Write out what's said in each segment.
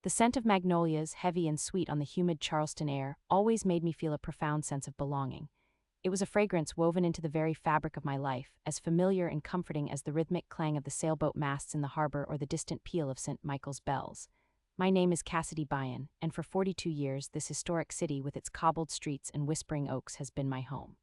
The scent of magnolias, heavy and sweet on the humid Charleston air, always made me feel a profound sense of belonging. It was a fragrance woven into the very fabric of my life, as familiar and comforting as the rhythmic clang of the sailboat masts in the harbor or the distant peal of St. Michael's bells. My name is Cassidy Byan, and for 42 years this historic city with its cobbled streets and whispering oaks has been my home.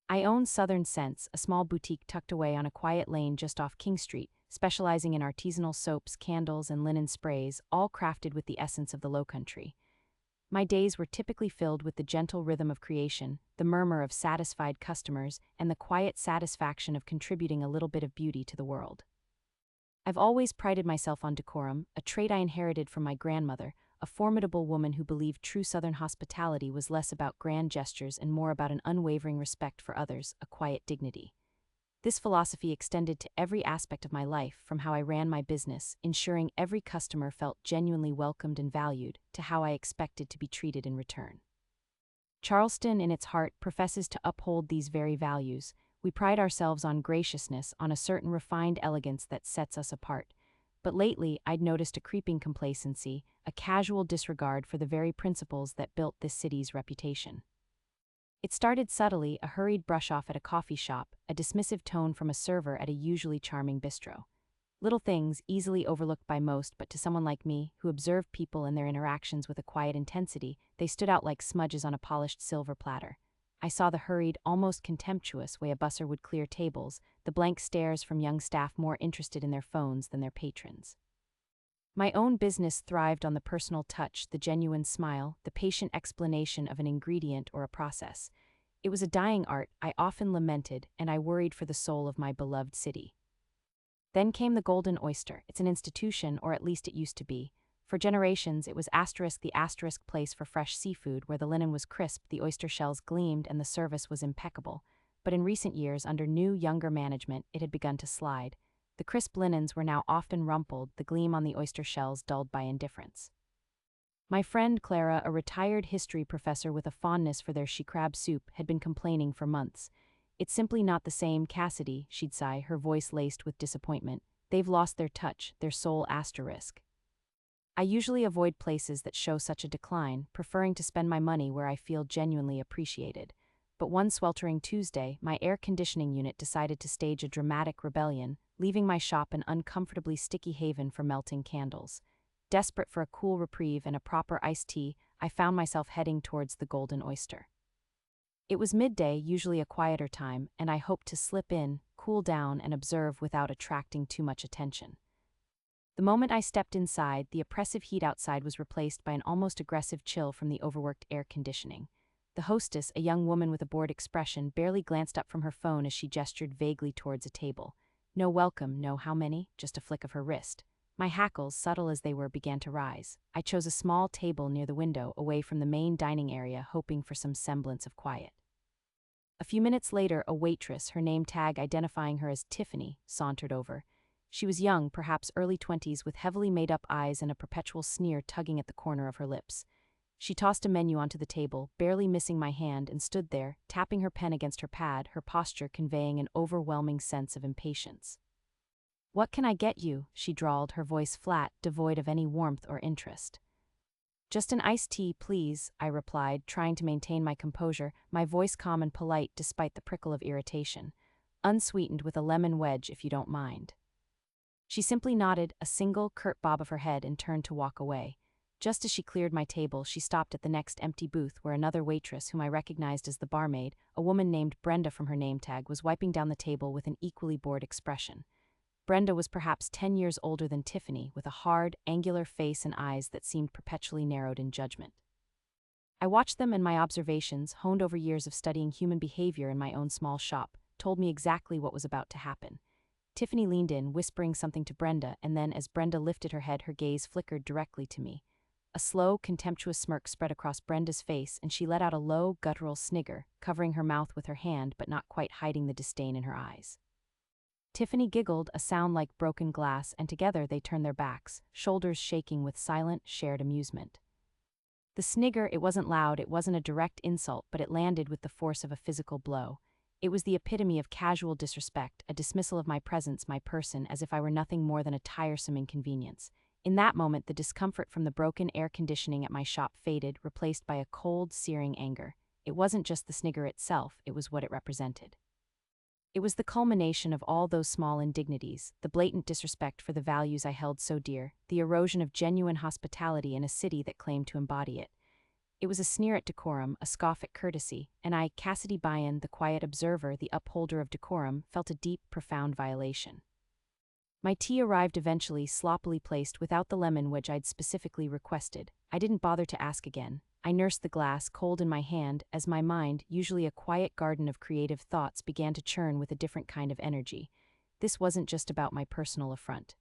I own Southern Scents, a small boutique tucked away on a quiet lane just off King Street, specializing in artisanal soaps, candles, and linen sprays, all crafted with the essence of the Lowcountry. My days were typically filled with the gentle rhythm of creation, the murmur of satisfied customers, and the quiet satisfaction of contributing a little bit of beauty to the world. I've always prided myself on decorum, a trait I inherited from my grandmother, a formidable woman who believed true Southern hospitality was less about grand gestures and more about an unwavering respect for others, a quiet dignity. This philosophy extended to every aspect of my life, from how I ran my business, ensuring every customer felt genuinely welcomed and valued, to how I expected to be treated in return. Charleston, in its heart, professes to uphold these very values. We pride ourselves on graciousness, on a certain refined elegance that sets us apart. But lately, I'd noticed a creeping complacency, a casual disregard for the very principles that built this city's reputation. It started subtly, a hurried brush-off at a coffee shop, a dismissive tone from a server at a usually charming bistro. Little things, easily overlooked by most, but to someone like me, who observed people and their interactions with a quiet intensity, they stood out like smudges on a polished silver platter. I saw the hurried, almost contemptuous way a busser would clear tables, the blank stares from young staff more interested in their phones than their patrons. My own business thrived on the personal touch, the genuine smile, the patient explanation of an ingredient or a process. It was a dying art, I often lamented, and I worried for the soul of my beloved city. Then came the Golden Oyster. It's an institution, or at least it used to be. For generations, it was the asterisk place for fresh seafood, where the linen was crisp, the oyster shells gleamed, and the service was impeccable. But in recent years, under new, younger management, it had begun to slide. The crisp linens were now often rumpled, the gleam on the oyster shells dulled by indifference. My friend Clara, a retired history professor with a fondness for their she-crab soup, had been complaining for months. "It's simply not the same, Cassidy," she'd sigh, her voice laced with disappointment. "They've lost their touch, their soul asterisk." I usually avoid places that show such a decline, preferring to spend my money where I feel genuinely appreciated. But one sweltering Tuesday, my air conditioning unit decided to stage a dramatic rebellion, leaving my shop an uncomfortably sticky haven for melting candles. Desperate for a cool reprieve and a proper iced tea, I found myself heading towards the Golden Oyster. It was midday, usually a quieter time, and I hoped to slip in, cool down, and observe without attracting too much attention. The moment I stepped inside, the oppressive heat outside was replaced by an almost aggressive chill from the overworked air conditioning. The hostess, a young woman with a bored expression, barely glanced up from her phone as she gestured vaguely towards a table. No welcome, no how many, just a flick of her wrist. My hackles, subtle as they were, began to rise. I chose a small table near the window, away from the main dining area, hoping for some semblance of quiet. A few minutes later, a waitress, her name tag identifying her as Tiffany, sauntered over. She was young, perhaps early 20s, with heavily made-up eyes and a perpetual sneer tugging at the corner of her lips. She tossed a menu onto the table, barely missing my hand, and stood there, tapping her pen against her pad, her posture conveying an overwhelming sense of impatience. "What can I get you?" she drawled, her voice flat, devoid of any warmth or interest. "Just an iced tea, please," I replied, trying to maintain my composure, my voice calm and polite despite the prickle of irritation. "Unsweetened with a lemon wedge, if you don't mind." She simply nodded, a single, curt bob of her head, and turned to walk away. Just as she cleared my table, she stopped at the next empty booth where another waitress, whom I recognized as the barmaid, a woman named Brenda from her name tag, was wiping down the table with an equally bored expression. Brenda was perhaps 10 years older than Tiffany, with a hard, angular face and eyes that seemed perpetually narrowed in judgment. I watched them, and my observations, honed over years of studying human behavior in my own small shop, told me exactly what was about to happen. Tiffany leaned in, whispering something to Brenda, and then, as Brenda lifted her head, her gaze flickered directly to me. A slow, contemptuous smirk spread across Brenda's face, and she let out a low, guttural snigger, covering her mouth with her hand but not quite hiding the disdain in her eyes. Tiffany giggled, a sound like broken glass, and together they turned their backs, shoulders shaking with silent, shared amusement. The snigger, it wasn't loud, it wasn't a direct insult, but it landed with the force of a physical blow. It was the epitome of casual disrespect, a dismissal of my presence, my person, as if I were nothing more than a tiresome inconvenience. In that moment, the discomfort from the broken air conditioning at my shop faded, replaced by a cold, searing anger. It wasn't just the Snigger itself, it was what it represented. It was the culmination of all those small indignities, the blatant disrespect for the values I held so dear, the erosion of genuine hospitality in a city that claimed to embody it. It was a sneer at decorum, a scoff at courtesy, and I, Cassidy Byan, the quiet observer, the upholder of decorum, felt a deep, profound violation. My tea arrived eventually, sloppily placed without the lemon wedge I'd specifically requested. I didn't bother to ask again. I nursed the glass, cold in my hand, as my mind, usually a quiet garden of creative thoughts, began to churn with a different kind of energy. This wasn't just about my personal affront.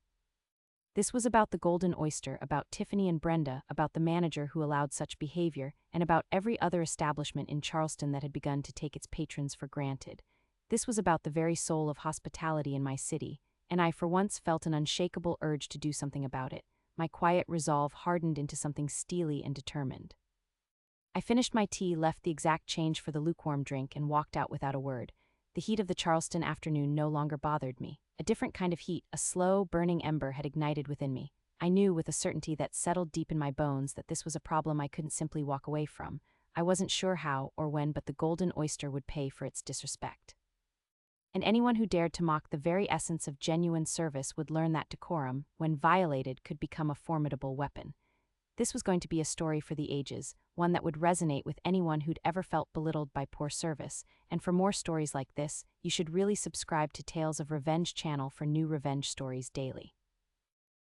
This was about the Golden Oyster, about Tiffany and Brenda, about the manager who allowed such behavior, and about every other establishment in Charleston that had begun to take its patrons for granted. This was about the very soul of hospitality in my city, and I for once felt an unshakable urge to do something about it. My quiet resolve hardened into something steely and determined. I finished my tea, left the exact change for the lukewarm drink, and walked out without a word. The heat of the Charleston afternoon no longer bothered me. A different kind of heat, a slow, burning ember, had ignited within me. I knew with a certainty that settled deep in my bones that this was a problem I couldn't simply walk away from. I wasn't sure how or when, but the Golden Oyster would pay for its disrespect. And anyone who dared to mock the very essence of genuine service would learn that decorum, when violated, could become a formidable weapon. This was going to be a story for the ages, one that would resonate with anyone who'd ever felt belittled by poor service, and for more stories like this, you should really subscribe to Tales of Revenge channel for new revenge stories daily.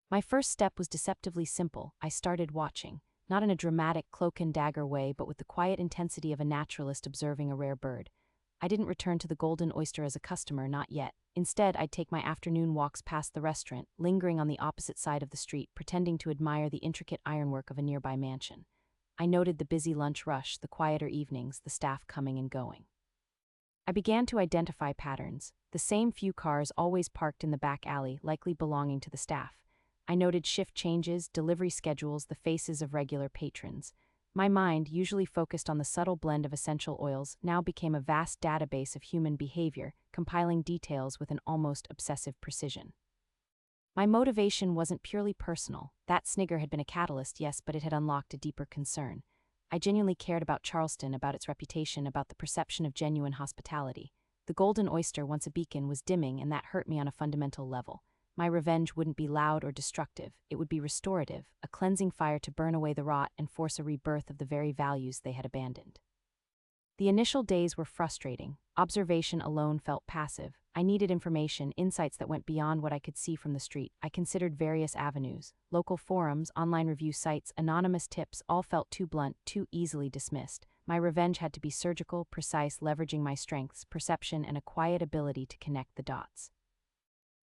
My first step was deceptively simple. I started watching, not in a dramatic cloak and dagger way, but with the quiet intensity of a naturalist observing a rare bird. I didn't return to the Golden Oyster as a customer, not yet. Instead, I'd take my afternoon walks past the restaurant, lingering on the opposite side of the street, pretending to admire the intricate ironwork of a nearby mansion. I noted the busy lunch rush, the quieter evenings, the staff coming and going. I began to identify patterns. The same few cars always parked in the back alley, likely belonging to the staff. I noted shift changes, delivery schedules, the faces of regular patrons. My mind, usually focused on the subtle blend of essential oils, now became a vast database of human behavior, compiling details with an almost obsessive precision. My motivation wasn't purely personal. That Snigger had been a catalyst, yes, but it had unlocked a deeper concern. I genuinely cared about Charleston, about its reputation, about the perception of genuine hospitality. The Golden Oyster, once a beacon, was dimming, and that hurt me on a fundamental level. My revenge wouldn't be loud or destructive, it would be restorative, a cleansing fire to burn away the rot and force a rebirth of the very values they had abandoned. The initial days were frustrating. Observation alone felt passive. I needed information, insights that went beyond what I could see from the street. I considered various avenues. Local forums, online review sites, anonymous tips, all felt too blunt, too easily dismissed. My revenge had to be surgical, precise, leveraging my strengths, perception, and a quiet ability to connect the dots.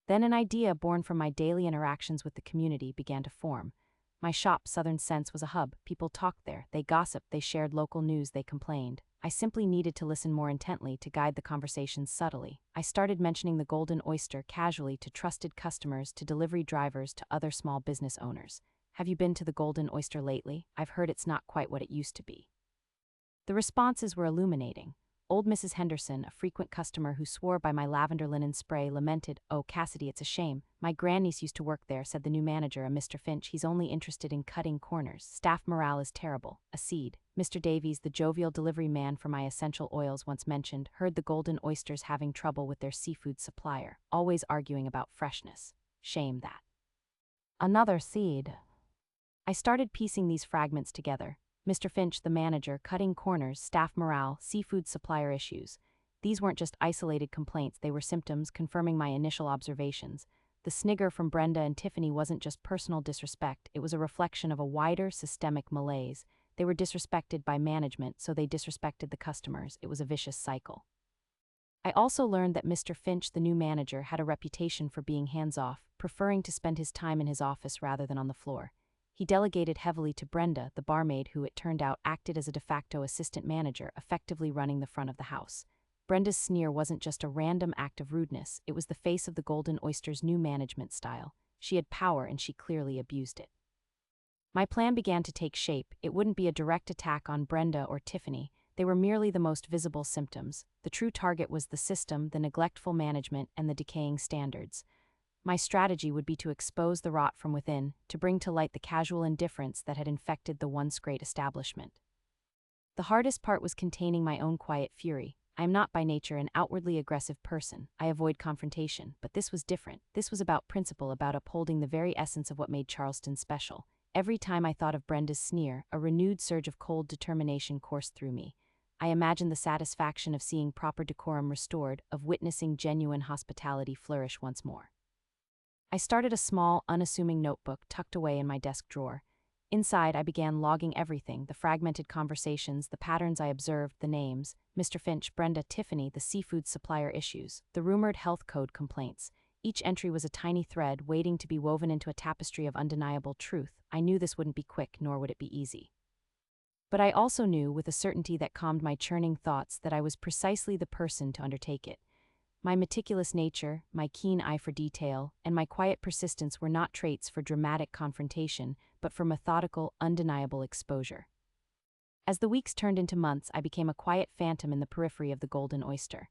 Then an idea born from my daily interactions with the community began to form. My shop, Southern Sense, was a hub. People talked there, they gossiped, they shared local news, they complained. I simply needed to listen more intently to guide the conversations subtly. I started mentioning the Golden Oyster casually to trusted customers, to delivery drivers, to other small business owners. Have you been to the Golden Oyster lately? I've heard it's not quite what it used to be. The responses were illuminating. Old Mrs. Henderson, a frequent customer who swore by my lavender linen spray, lamented, "Oh, Cassidy, it's a shame. My grandniece used to work there," said the new manager, a Mr. Finch. "He's only interested in cutting corners. Staff morale is terrible." A seed. Mr. Davies, the jovial delivery man for my essential oils, once mentioned, heard the Golden Oysters having trouble with their seafood supplier, always arguing about freshness. Shame that. Another seed. I started piecing these fragments together. Mr. Finch, the manager, cutting corners, staff morale, seafood supplier issues. These weren't just isolated complaints, they were symptoms confirming my initial observations. The Snigger from Brenda and Tiffany wasn't just personal disrespect, it was a reflection of a wider, systemic malaise. They were disrespected by management, so they disrespected the customers. It was a vicious cycle. I also learned that Mr. Finch, the new manager, had a reputation for being hands-off, preferring to spend his time in his office rather than on the floor. He delegated heavily to Brenda, the barmaid who, it turned out, acted as a de facto assistant manager, effectively running the front of the house. Brenda's sneer wasn't just a random act of rudeness, it was the face of the Golden Oyster's new management style. She had power and she clearly abused it. My plan began to take shape. It wouldn't be a direct attack on Brenda or Tiffany. They were merely the most visible symptoms. The true target was the system, the neglectful management, and the decaying standards. My strategy would be to expose the rot from within, to bring to light the casual indifference that had infected the once great establishment. The hardest part was containing my own quiet fury. I am not by nature an outwardly aggressive person. I avoid confrontation, but this was different. This was about principle, about upholding the very essence of what made Charleston special. Every time I thought of Brenda's sneer, a renewed surge of cold determination coursed through me. I imagined the satisfaction of seeing proper decorum restored, of witnessing genuine hospitality flourish once more. I started a small, unassuming notebook tucked away in my desk drawer. Inside, I began logging everything: the fragmented conversations, the patterns I observed, the names, Mr. Finch, Brenda, Tiffany, the seafood supplier issues, the rumored health code complaints. Each entry was a tiny thread waiting to be woven into a tapestry of undeniable truth. I knew this wouldn't be quick, nor would it be easy. But I also knew, with a certainty that calmed my churning thoughts, that I was precisely the person to undertake it. My meticulous nature, my keen eye for detail, and my quiet persistence were not traits for dramatic confrontation, but for methodical, undeniable exposure. As the weeks turned into months, I became a quiet phantom in the periphery of the Golden Oyster.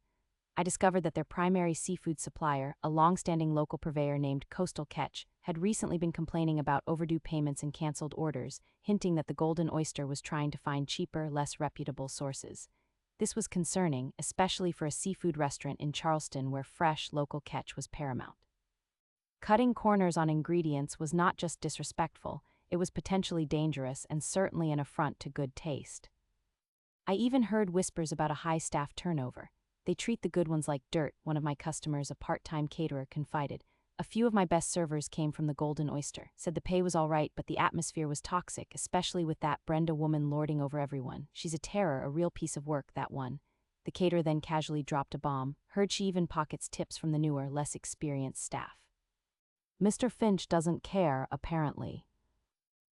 I discovered that their primary seafood supplier, a long-standing local purveyor named Coastal Catch, had recently been complaining about overdue payments and canceled orders, hinting that the Golden Oyster was trying to find cheaper, less reputable sources. This was concerning, especially for a seafood restaurant in Charleston where fresh, local catch was paramount. Cutting corners on ingredients was not just disrespectful, it was potentially dangerous and certainly an affront to good taste. I even heard whispers about a high staff turnover. "They treat the good ones like dirt," one of my customers, a part-time caterer, confided. "A few of my best servers came from the Golden Oyster. Said the pay was all right, but the atmosphere was toxic, especially with that Brenda woman lording over everyone. She's a terror, a real piece of work, that one." The caterer then casually dropped a bomb. "Heard she even pockets tips from the newer, less experienced staff." Mr. Finch doesn't care, apparently.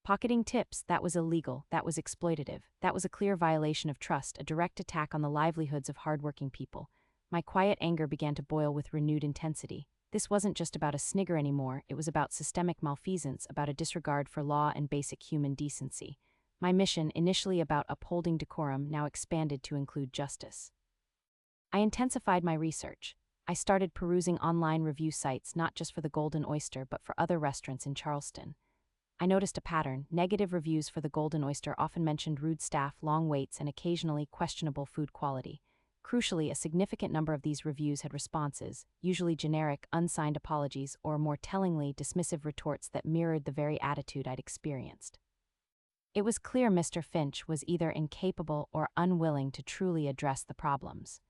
Pocketing tips, that was illegal, that was exploitative, that was a clear violation of trust, a direct attack on the livelihoods of hardworking people. My quiet anger began to boil with renewed intensity. This wasn't just about a Snigger anymore, it was about systemic malfeasance, about a disregard for law and basic human decency. My mission, initially about upholding decorum, now expanded to include justice. I intensified my research. I started perusing online review sites not just for the Golden Oyster but for other restaurants in Charleston. I noticed a pattern. Negative reviews for the Golden Oyster often mentioned rude staff, long waits, and occasionally questionable food quality. Crucially, a significant number of these reviews had responses, usually generic, unsigned apologies, or more tellingly, dismissive retorts that mirrored the very attitude I'd experienced. It was clear Mr. Finch was either incapable or unwilling to truly address the problems.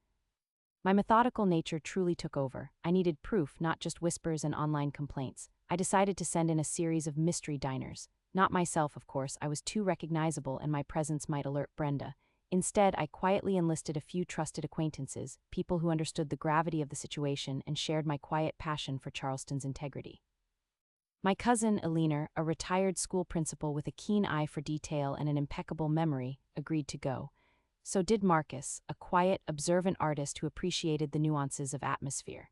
My methodical nature truly took over. I needed proof, not just whispers and online complaints. I decided to send in a series of mystery diners. Not myself, of course. I was too recognizable and my presence might alert Brenda. Instead, I quietly enlisted a few trusted acquaintances, people who understood the gravity of the situation and shared my quiet passion for Charleston's integrity. My cousin, Eleanor, a retired school principal with a keen eye for detail and an impeccable memory, agreed to go. So did Marcus, a quiet, observant artist who appreciated the nuances of atmosphere.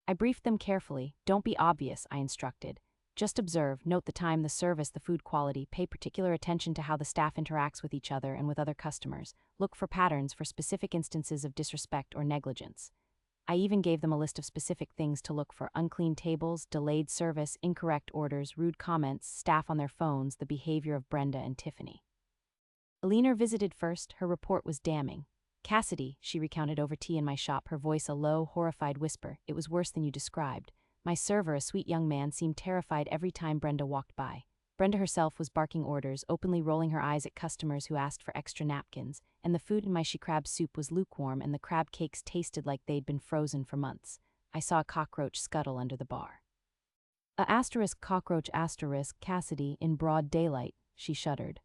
I briefed them carefully. "Don't be obvious," I instructed. "Just observe, note the time, the service, the food quality, pay particular attention to how the staff interacts with each other and with other customers. Look for patterns, for specific instances of disrespect or negligence." I even gave them a list of specific things to look for: unclean tables, delayed service, incorrect orders, rude comments, staff on their phones, the behavior of Brenda and Tiffany. Eleanor visited first. Her report was damning. "Cassidy," she recounted over tea in my shop, her voice a low, horrified whisper, "it was worse than you described. My server, a sweet young man, seemed terrified every time Brenda walked by. Brenda herself was barking orders, openly rolling her eyes at customers who asked for extra napkins, and the food in my she-crab soup was lukewarm and the crab cakes tasted like they'd been frozen for months. I saw a cockroach scuttle under the bar." Cockroach Cassidy, in broad daylight," she shuddered.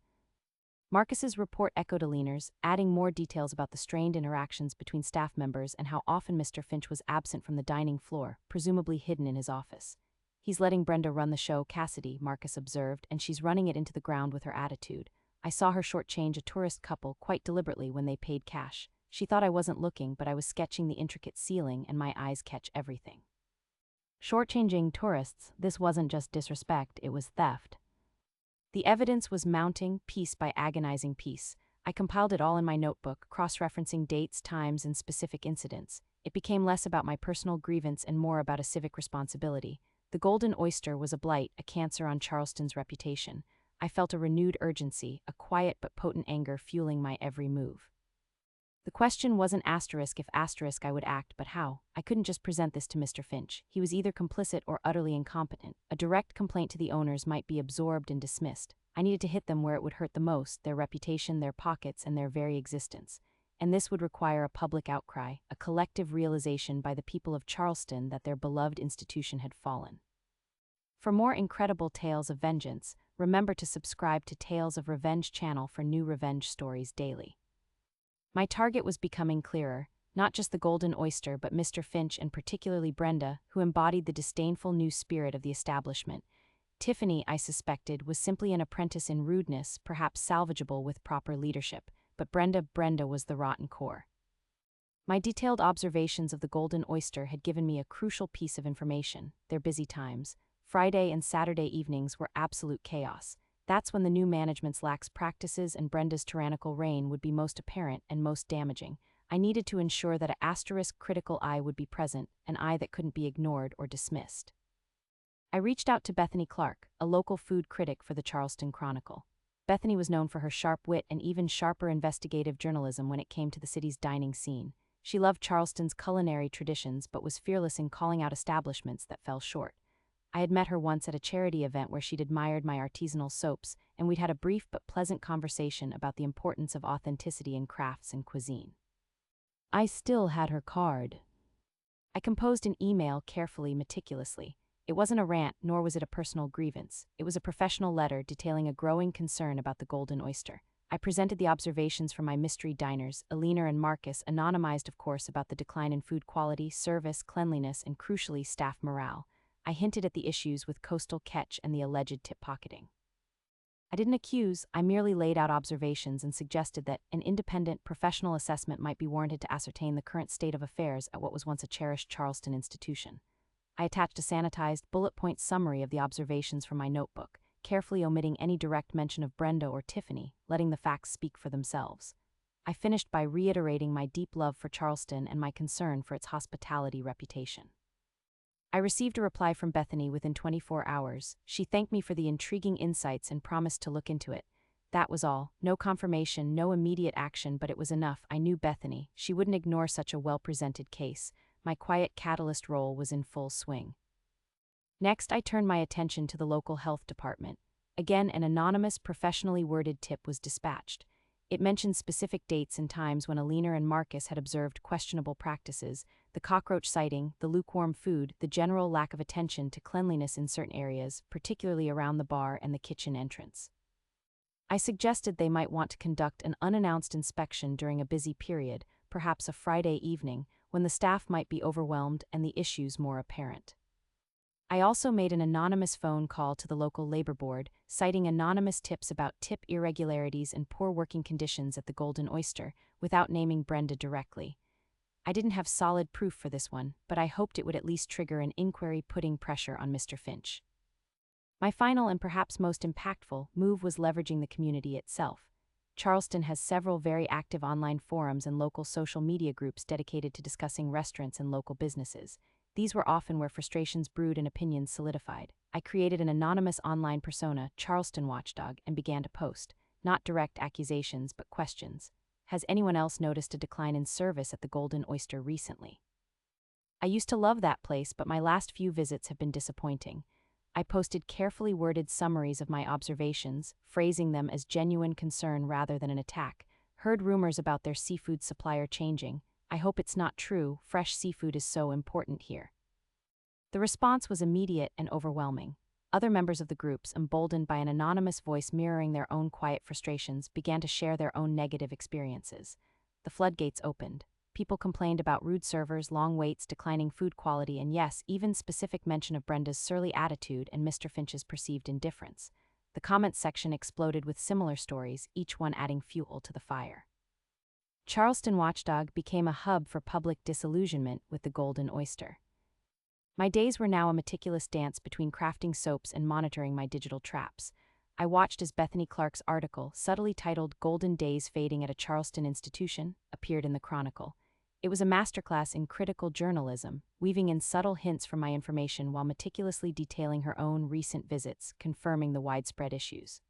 Marcus's report echoed Eleanor's, adding more details about the strained interactions between staff members and how often Mr. Finch was absent from the dining floor, presumably hidden in his office. "He's letting Brenda run the show, Cassidy," Marcus observed, "and she's running it into the ground with her attitude. I saw her shortchange a tourist couple quite deliberately when they paid cash. She thought I wasn't looking, but I was sketching the intricate ceiling and my eyes catch everything." Shortchanging tourists, this wasn't just disrespect, it was theft. The evidence was mounting, piece by agonizing piece. I compiled it all in my notebook, cross-referencing dates, times, and specific incidents. It became less about my personal grievance and more about a civic responsibility. The Golden Oyster was a blight, a cancer on Charleston's reputation. I felt a renewed urgency, a quiet but potent anger fueling my every move. The question wasn't asterisk if asterisk I would act, but how. I couldn't just present this to Mr. Finch. He was either complicit or utterly incompetent. A direct complaint to the owners might be absorbed and dismissed. I needed to hit them where it would hurt the most, their reputation, their pockets, and their very existence. And this would require a public outcry, a collective realization by the people of Charleston that their beloved institution had fallen. For more incredible tales of vengeance, remember to subscribe to Tales of Revenge channel for new revenge stories daily. My target was becoming clearer, not just the Golden Oyster but Mr. Finch and particularly Brenda, who embodied the disdainful new spirit of the establishment. Tiffany, I suspected, was simply an apprentice in rudeness, perhaps salvageable with proper leadership, but Brenda was the rotten core. My detailed observations of the Golden Oyster had given me a crucial piece of information: their busy times. Friday and Saturday evenings were absolute chaos. That's when the new management's lax practices and Brenda's tyrannical reign would be most apparent and most damaging. I needed to ensure that an asterisk critical eye would be present, an eye that couldn't be ignored or dismissed. I reached out to Bethany Clark, a local food critic for the Charleston Chronicle. Bethany was known for her sharp wit and even sharper investigative journalism when it came to the city's dining scene. She loved Charleston's culinary traditions but was fearless in calling out establishments that fell short. I had met her once at a charity event where she'd admired my artisanal soaps, and we'd had a brief but pleasant conversation about the importance of authenticity in crafts and cuisine. I still had her card. I composed an email carefully, meticulously. It wasn't a rant, nor was it a personal grievance. It was a professional letter detailing a growing concern about the Golden Oyster. I presented the observations from my mystery diners, Alina and Marcus, anonymized of course, about the decline in food quality, service, cleanliness, and crucially staff morale. I hinted at the issues with coastal catch and the alleged tip pocketing. I didn't accuse, I merely laid out observations and suggested that an independent, professional assessment might be warranted to ascertain the current state of affairs at what was once a cherished Charleston institution. I attached a sanitized, bullet-point summary of the observations from my notebook, carefully omitting any direct mention of Brenda or Tiffany, letting the facts speak for themselves. I finished by reiterating my deep love for Charleston and my concern for its hospitality reputation. I received a reply from Bethany within 24 hours. She thanked me for the intriguing insights and promised to look into it. That was all. No confirmation, no immediate action, but it was enough. I knew Bethany. She wouldn't ignore such a well-presented case. My quiet catalyst role was in full swing. Next, I turned my attention to the local health department. Again, an anonymous, professionally worded tip was dispatched. It mentioned specific dates and times when Alina and Marcus had observed questionable practices: the cockroach sighting, the lukewarm food, the general lack of attention to cleanliness in certain areas, particularly around the bar and the kitchen entrance. I suggested they might want to conduct an unannounced inspection during a busy period, perhaps a Friday evening, when the staff might be overwhelmed and the issues more apparent. I also made an anonymous phone call to the local labor board, citing anonymous tips about tip irregularities and poor working conditions at the Golden Oyster, without naming Brenda directly. I didn't have solid proof for this one, but I hoped it would at least trigger an inquiry putting pressure on Mr. Finch. My final and perhaps most impactful move was leveraging the community itself. Charleston has several very active online forums and local social media groups dedicated to discussing restaurants and local businesses. These were often where frustrations brewed and opinions solidified. I created an anonymous online persona, Charleston Watchdog, and began to post, not direct accusations but questions. Has anyone else noticed a decline in service at the Golden Oyster recently? I used to love that place, but my last few visits have been disappointing. I posted carefully worded summaries of my observations, phrasing them as genuine concern rather than an attack. Heard rumors about their seafood supplier changing. I hope it's not true. Fresh seafood is so important here. The response was immediate and overwhelming. Other members of the groups, emboldened by an anonymous voice mirroring their own quiet frustrations, began to share their own negative experiences. The floodgates opened. People complained about rude servers, long waits, declining food quality, and yes, even specific mention of Brenda's surly attitude and Mr. Finch's perceived indifference. The comments section exploded with similar stories, each one adding fuel to the fire. Charleston Watchdog became a hub for public disillusionment with the Golden Oyster. My days were now a meticulous dance between crafting soaps and monitoring my digital traps. I watched as Bethany Clark's article, subtly titled Golden Days Fading at a Charleston Institution, appeared in the Chronicle. It was a masterclass in critical journalism, weaving in subtle hints from my information while meticulously detailing her own recent visits, confirming the widespread issues.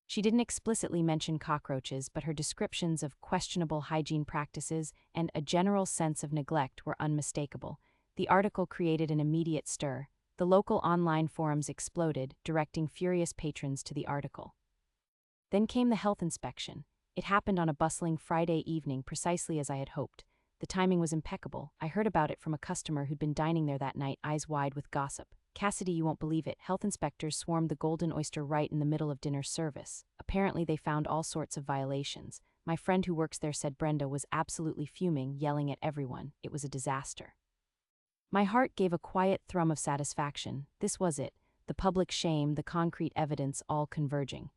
She didn't explicitly mention cockroaches, but her descriptions of questionable hygiene practices and a general sense of neglect were unmistakable. The article created an immediate stir. The local online forums exploded, directing furious patrons to the article. Then came the health inspection. It happened on a bustling Friday evening, precisely as I had hoped. The timing was impeccable. I heard about it from a customer who'd been dining there that night, eyes wide with gossip. "Cassidy, you won't believe it. Health inspectors swarmed the Golden Oyster right in the middle of dinner service. Apparently they found all sorts of violations. My friend who works there said Brenda was absolutely fuming, yelling at everyone. It was a disaster." My heart gave a quiet thrum of satisfaction. This was it, the public shame, the concrete evidence all converging.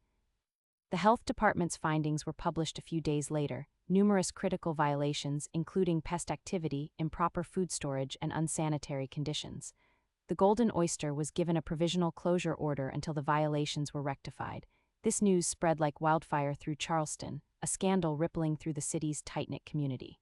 The health department's findings were published a few days later. Numerous critical violations, including pest activity, improper food storage, and unsanitary conditions. The Golden Oyster was given a provisional closure order until the violations were rectified. This news spread like wildfire through Charleston, a scandal rippling through the city's tight-knit community.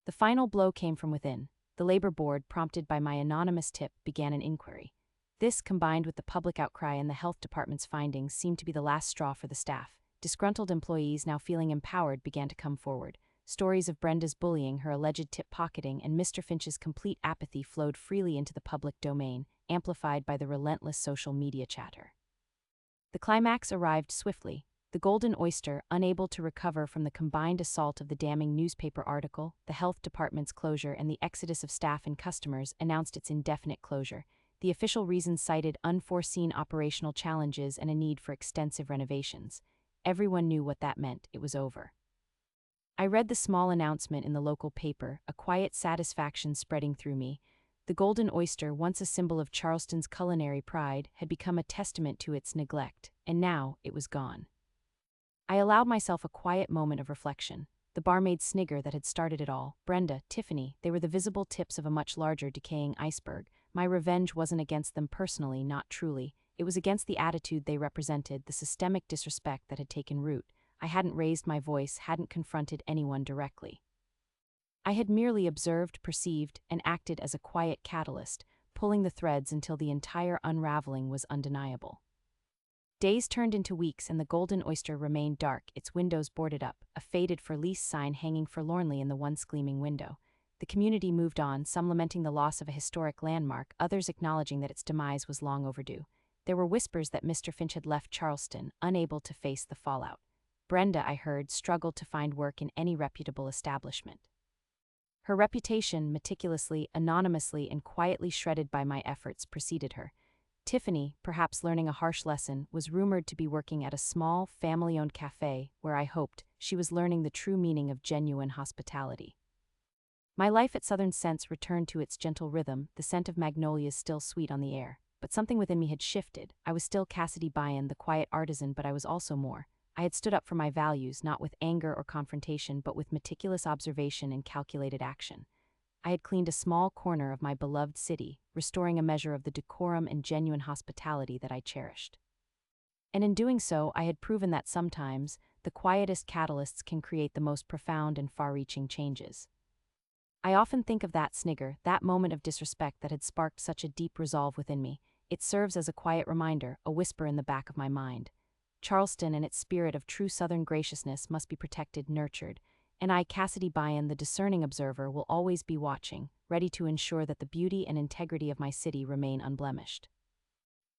The final blow came from within. The labor board, prompted by my anonymous tip, began an inquiry. This, combined with the public outcry and the health department's findings, seemed to be the last straw for the staff. Disgruntled employees, now feeling empowered, began to come forward. Stories of Brenda's bullying, her alleged tip pocketing, and Mr. Finch's complete apathy flowed freely into the public domain, amplified by the relentless social media chatter. The climax arrived swiftly. The Golden Oyster, unable to recover from the combined assault of the damning newspaper article, the health department's closure, and the exodus of staff and customers, announced its indefinite closure. The official reasons cited unforeseen operational challenges and a need for extensive renovations. Everyone knew what that meant. It was over. I read the small announcement in the local paper, a quiet satisfaction spreading through me. The Golden Oyster, once a symbol of Charleston's culinary pride, had become a testament to its neglect, and now it was gone. I allowed myself a quiet moment of reflection. The barmaid Snigger that had started it all, Brenda, Tiffany, they were the visible tips of a much larger decaying iceberg. My revenge wasn't against them personally, not truly. It was against the attitude they represented, the systemic disrespect that had taken root. I hadn't raised my voice, hadn't confronted anyone directly. I had merely observed, perceived, and acted as a quiet catalyst, pulling the threads until the entire unraveling was undeniable. Days turned into weeks and the Golden Oyster remained dark, its windows boarded up, a faded for lease sign hanging forlornly in the once gleaming window. The community moved on, some lamenting the loss of a historic landmark, others acknowledging that its demise was long overdue. There were whispers that Mr. Finch had left Charleston, unable to face the fallout. Brenda, I heard, struggled to find work in any reputable establishment. Her reputation, meticulously, anonymously, and quietly shredded by my efforts, preceded her. Tiffany, perhaps learning a harsh lesson, was rumored to be working at a small, family-owned cafe where I hoped she was learning the true meaning of genuine hospitality. My life at Southern Scents returned to its gentle rhythm, the scent of magnolias still sweet on the air. But something within me had shifted. I was still Cassidy Byan, the quiet artisan, but I was also more. I had stood up for my values, not with anger or confrontation, but with meticulous observation and calculated action. I had cleaned a small corner of my beloved city, restoring a measure of the decorum and genuine hospitality that I cherished. And in doing so, I had proven that sometimes, the quietest catalysts can create the most profound and far-reaching changes. I often think of that Snigger, that moment of disrespect that had sparked such a deep resolve within me. It serves as a quiet reminder, a whisper in the back of my mind. Charleston and its spirit of true Southern graciousness must be protected, nurtured, and I, Cassidy Byan, the discerning observer, will always be watching, ready to ensure that the beauty and integrity of my city remain unblemished.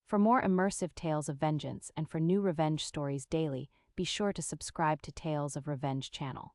For more immersive tales of vengeance and for new revenge stories daily, be sure to subscribe to Tales of Revenge channel.